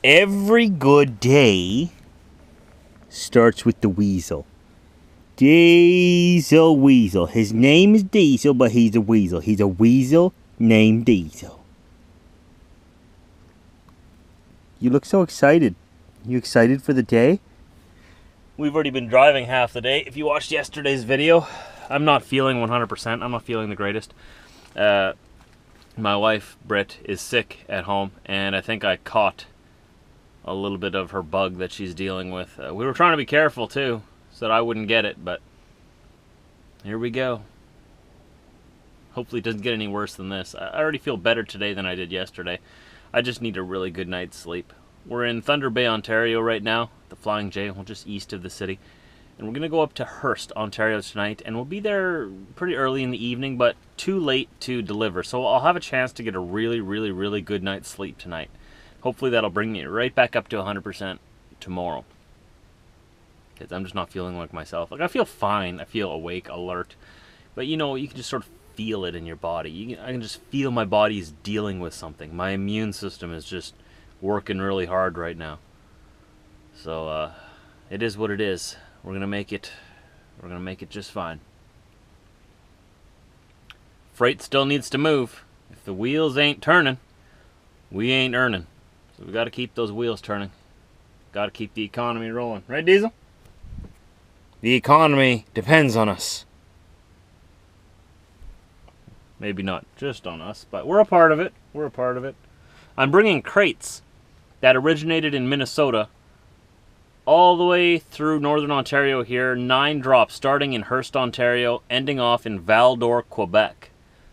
Every good day starts with the weasel. Diesel Weasel. His name is Diesel, but he's a weasel. He's a weasel named Diesel. You look so excited. You excited for the day? We've already been driving half the day. If you watched yesterday's video, I'm not feeling 100%. I'm not feeling the greatest. My wife, Brit, is sick at home, and I think I caught a little bit of her bug that she's dealing with. We were trying to be careful, too, so that I wouldn't get it, but here we go. Hopefully it doesn't get any worse than this. I already feel better today than I did yesterday. I just need a really good night's sleep. We're in Thunder Bay, Ontario right now, the Flying J, just east of the city. And we're going to go up to Hearst, Ontario tonight, and we'll be there pretty early in the evening, but too late to deliver. So I'll have a chance to get a really, really, really good night's sleep tonight. Hopefully that'll bring me right back up to 100% tomorrow. Because I'm just not feeling like myself. Like, I feel fine. I feel awake, alert. But, you know, you can just sort of feel it in your body. I can just feel my body is dealing with something. My immune system is just working really hard right now. So, it is what it is. We're going to make it. We're going to make it just fine. Freight still needs to move. If the wheels ain't turning, we ain't earning. So we got to keep those wheels turning. Got to keep the economy rolling. Right, Diesel? The economy depends on us. Maybe not just on us, but we're a part of it. We're a part of it. I'm bringing crates that originated in Minnesota all the way through northern Ontario here. 9 drops starting in Hearst, Ontario, ending off in Val-d'Or, Quebec.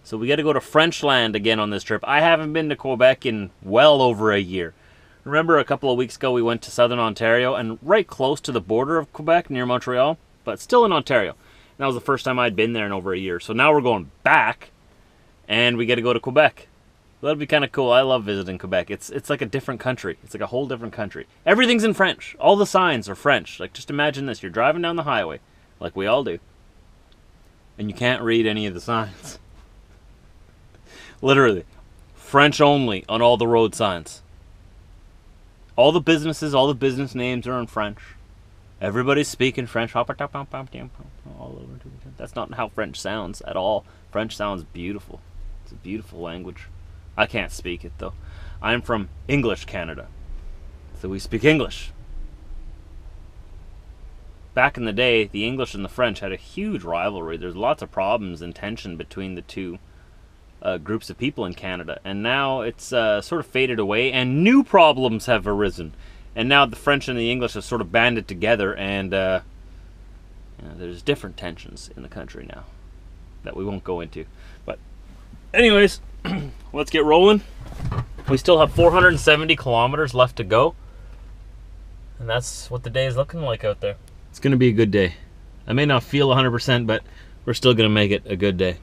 So we got to go to French land again on this trip. I haven't been to Quebec in well over a year. Remember a couple of weeks ago we went to southern Ontario and right close to the border of Quebec near Montreal, but still in Ontario. And that was the first time I'd been there in over a year. So now we're going back and we get to go to Quebec. That'll be kind of cool. I love visiting Quebec. It's like a different country. It's like a whole different country. Everything's in French. All the signs are French. Like, just imagine this. You're driving down the highway, like we all do, and you can't read any of the signs. Literally. French only on all the road signs. All the businesses, all the business names are in French. Everybody's speaking French. All over. That's not how French sounds at all. French sounds beautiful. It's a beautiful language. I can't speak it, though. I'm from English Canada, so we speak English. Back in the day, the English and the French had a huge rivalry. There's lots of problems and tension between the two groups of people in Canada, and now it's sort of faded away, and new problems have arisen. And now the French and the English have sort of banded together, and there's different tensions in the country now that we won't go into. But anyways, let's get rolling. We still have 470 kilometers left to go, and that's what the day is looking like out there. It's going to be a good day. I may not feel 100%, but we're still going to make it a good day.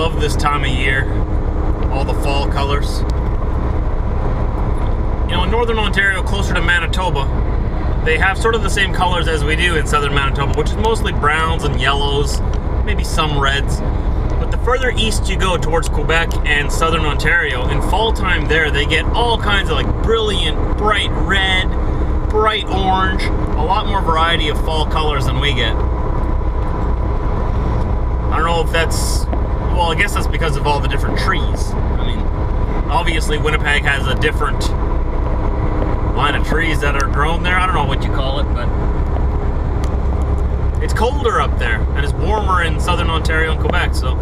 love this time of year. All the fall colors. You know, in northern Ontario, closer to Manitoba, they have sort of the same colors as we do in southern Manitoba, which is mostly browns and yellows, maybe some reds. But the further east you go towards Quebec and southern Ontario, in fall time there, they get all kinds of like brilliant, bright red, bright orange, a lot more variety of fall colors than we get. I don't know if that's, well, I guess that's because of all the different trees. I mean, obviously Winnipeg has a different line of trees that are grown there. I don't know what you call it, but it's colder up there and it's warmer in southern Ontario and Quebec, so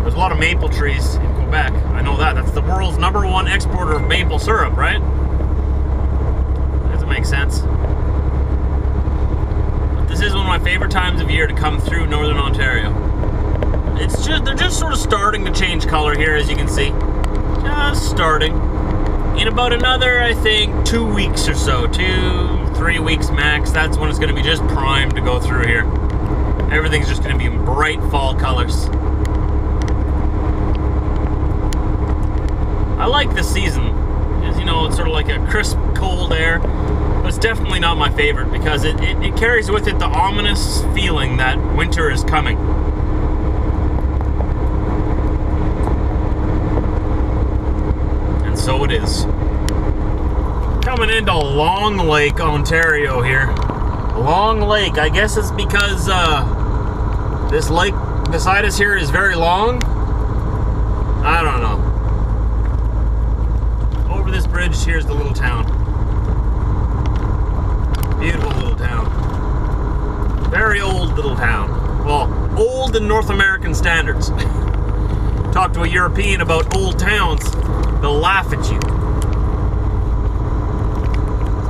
there's a lot of maple trees in Quebec. I know that. That's the world's #1 exporter of maple syrup, right? Doesn't make sense. But this is one of my favorite times of year to come through northern Ontario. It's just, they're just sort of starting to change color here, as you can see. Just starting. In about another, I think, 2 weeks or so, 2-3 weeks max, that's when it's going to be just primed to go through here. Everything's just going to be in bright fall colors. I like this season. As you know, it's sort of like a crisp, cold air, but it's definitely not my favorite because it carries with it the ominous feeling that winter is coming. And so it is. Coming into Long Lake, Ontario here. Long Lake, I guess it's because this lake beside us here is very long. I don't know. Over this bridge, here's the little town. Beautiful little town. Very old little town. Well, old in North American standards. Talk to a European about old towns, they'll laugh at you.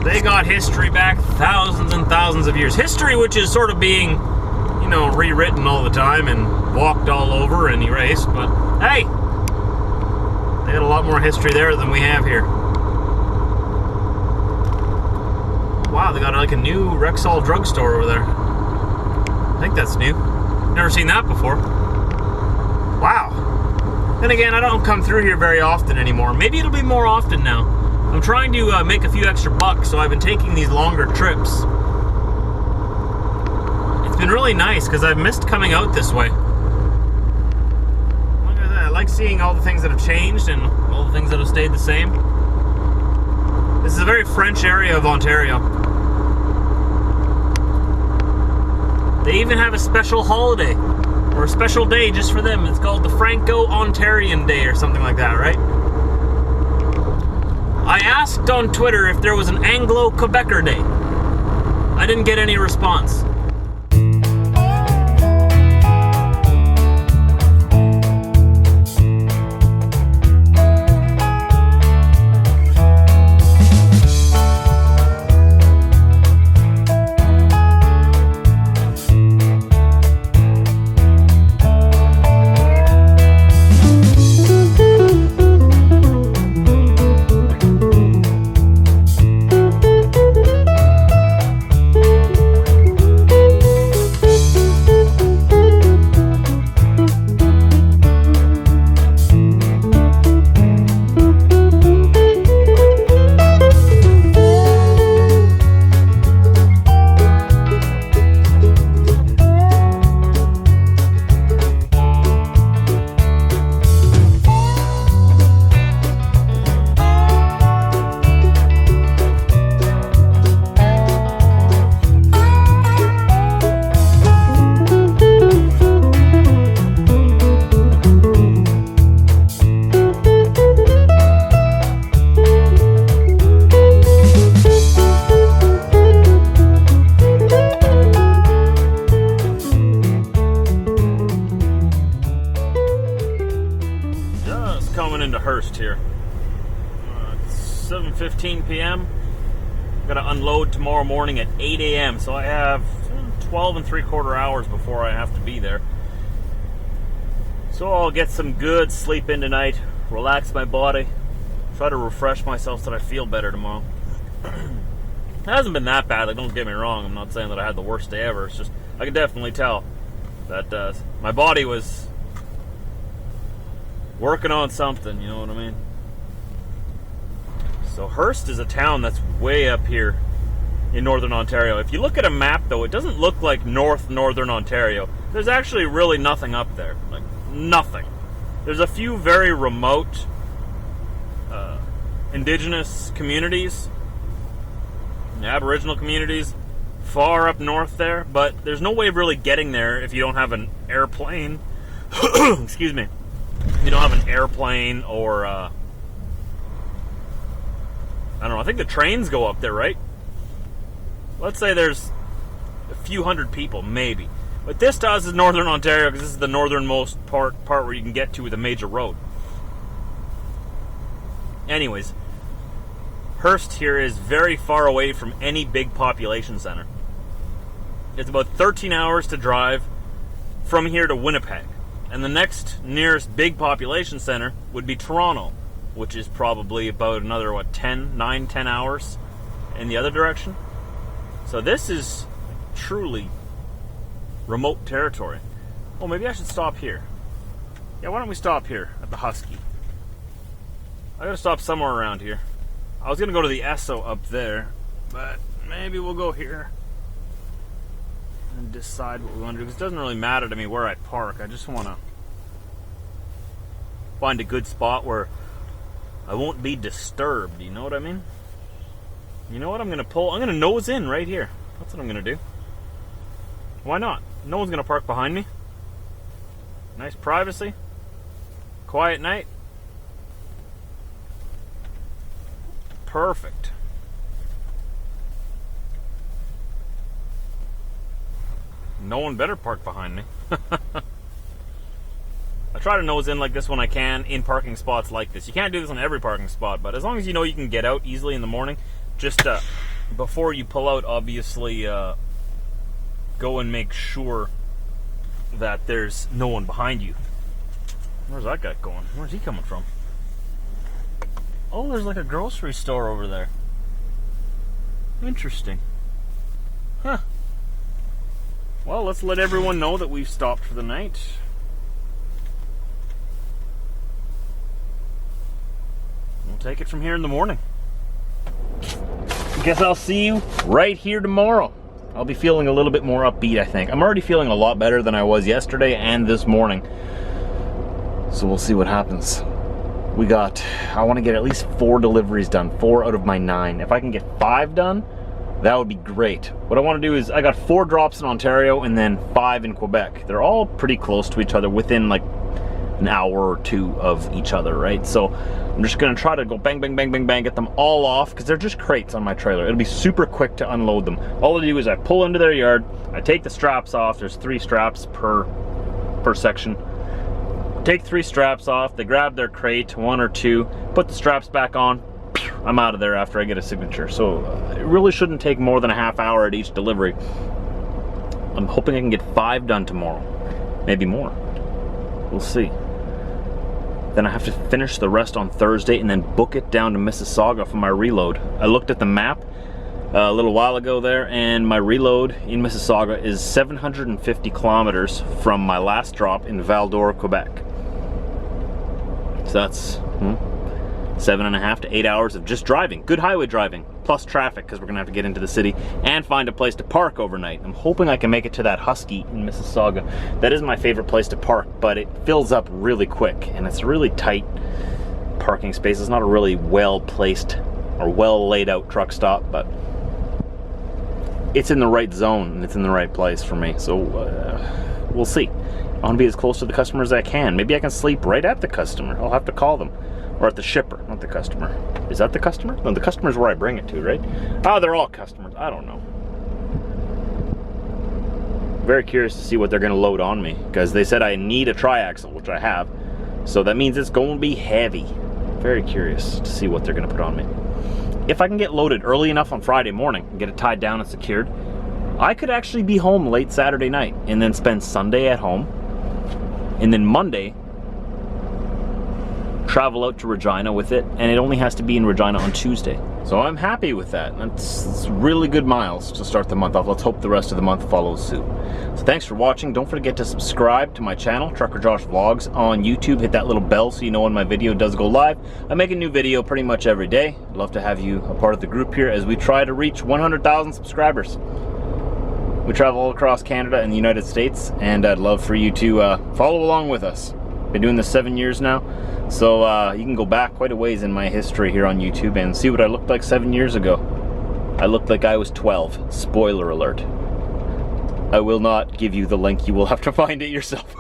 They got history back thousands and thousands of years. History which is sort of being, you know, rewritten all the time and walked all over and erased, but hey, they got a lot more history there than we have here. Wow, they got like a new Rexall drugstore over there. I think that's new. Never seen that before. Wow. Then again, I don't come through here very often anymore. Maybe it'll be more often now. I'm trying to make a few extra bucks, so I've been taking these longer trips. It's been really nice because I've missed coming out this way. Look at that. I like seeing all the things that have changed and all the things that have stayed the same. This is a very French area of Ontario. They even have a special holiday, or a special day just for them. It's called the Franco-Ontarian Day or something like that, right? I asked on Twitter if there was an Anglo-Quebecer Day. I didn't get any response. Into Hearst here. It's 7:15 p.m. I've got to unload tomorrow morning at 8 a.m. So I have 12 3/4 hours before I have to be there. So I'll get some good sleep in tonight, relax my body, try to refresh myself so that I feel better tomorrow. It hasn't been that bad, like, don't get me wrong. I'm not saying that I had the worst day ever. It's just I could definitely tell that my body was Working on something, you know what I mean? So Hearst is a town that's way up here in Northern Ontario. If you look at a map, though, it doesn't look like Northern Ontario. There's actually really nothing up there. Like, nothing. There's a few very remote indigenous communities, Aboriginal communities, far up north there, but there's no way of really getting there if you don't have an airplane. Excuse me. You don't have an airplane or, I don't know, I think the trains go up there, right? Let's say there's a few hundred people, maybe. But this to us is Northern Ontario because this is the northernmost part where you can get to with a major road. Anyways, Hearst here is very far away from any big population center. It's about 13 hours to drive from here to Winnipeg. And the next nearest big population center would be Toronto, which is probably about another, 9, 10 hours in the other direction. So this is truly remote territory. Oh, maybe I should stop here. Yeah, why don't we stop here at the Husky? I gotta stop somewhere around here. I was gonna go to the Esso up there, but maybe we'll go here and decide what we want to do, because it doesn't really matter to me where I park. I just want to find a good spot where I won't be disturbed, you know what I mean? You know what I'm going to pull? I'm going to nose in right here. That's what I'm going to do. Why not? No one's going to park behind me. Nice privacy. Quiet night. Perfect. No one better park behind me. I try to nose in like this when I can in parking spots like this. You can't do this on every parking spot, but as long as you know you can get out easily in the morning, just before you pull out, obviously go and make sure that there's no one behind you. Where's that guy going? Where's he coming from? Oh, there's like a grocery store over there. Interesting. Huh. Well, let's let everyone know that we've stopped for the night. We'll take it from here in the morning. Guess I'll see you right here tomorrow. I'll be feeling a little bit more upbeat, I think. I'm already feeling a lot better than I was yesterday and this morning. So we'll see what happens. I want to get at least 4 deliveries done, 4 out of my 9. If I can get 5 done, that would be great. What I want to do is, I got 4 drops in Ontario and then 5 in Quebec. They're all pretty close to each other, within like an hour or 2 of each other, right? So I'm just going to try to go bang, bang, bang, bang, bang, get them all off, because they're just crates on my trailer. It'll be super quick to unload them. All I do is I pull into their yard, I take the straps off. There's 3 straps per section. Take 3 straps off, they grab their crate, 1 or 2, put the straps back on, I'm out of there after I get a signature. So it really shouldn't take more than a half hour at each delivery. I'm hoping I can get 5 done tomorrow, maybe more. We'll see. Then I have to finish the rest on Thursday and then book it down to Mississauga for my reload. I looked at the map a little while ago there, and my reload in Mississauga is 750 kilometers from my last drop in Val-d'Or, Quebec. So that's 7.5 to 8 hours of just driving, good highway driving, plus traffic, because we're gonna have to get into the city and find a place to park overnight. I'm hoping I can make it to that Husky in Mississauga. That is my favorite place to park, but it fills up really quick, and it's a really tight parking space. It's not a really well placed or well laid out truck stop, but it's in the right zone and it's in the right place for me. So we'll see. I want to be as close to the customer as I can. Maybe I can sleep right at the customer. I'll have to call them. Or at the shipper, not the customer. Is that the customer? No, the customer's where I bring it to, right? Oh, they're all customers. I don't know. Very curious to see what they're going to load on me, because they said I need a triaxle, which I have. So that means it's going to be heavy. Very curious to see what they're going to put on me. If I can get loaded early enough on Friday morning and get it tied down and secured, I could actually be home late Saturday night and then spend Sunday at home, and then Monday travel out to Regina with it, and it only has to be in Regina on Tuesday. So I'm happy with that. That's really good miles to start the month off. Let's hope the rest of the month follows suit. So thanks for watching. Don't forget to subscribe to my channel, Trucker Josh Vlogs on YouTube. Hit that little bell so you know when my video does go live. I make a new video pretty much every day. I'd love to have you a part of the group here as we try to reach 100,000 subscribers. We travel all across Canada and the United States, and I'd love for you to follow along with us. Been doing this 7 years now, so you can go back quite a ways in my history here on YouTube and see what I looked like 7 years ago. I looked like I was 12. Spoiler alert. I will not give you the link. You will have to find it yourself.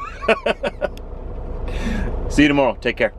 See you tomorrow. Take care.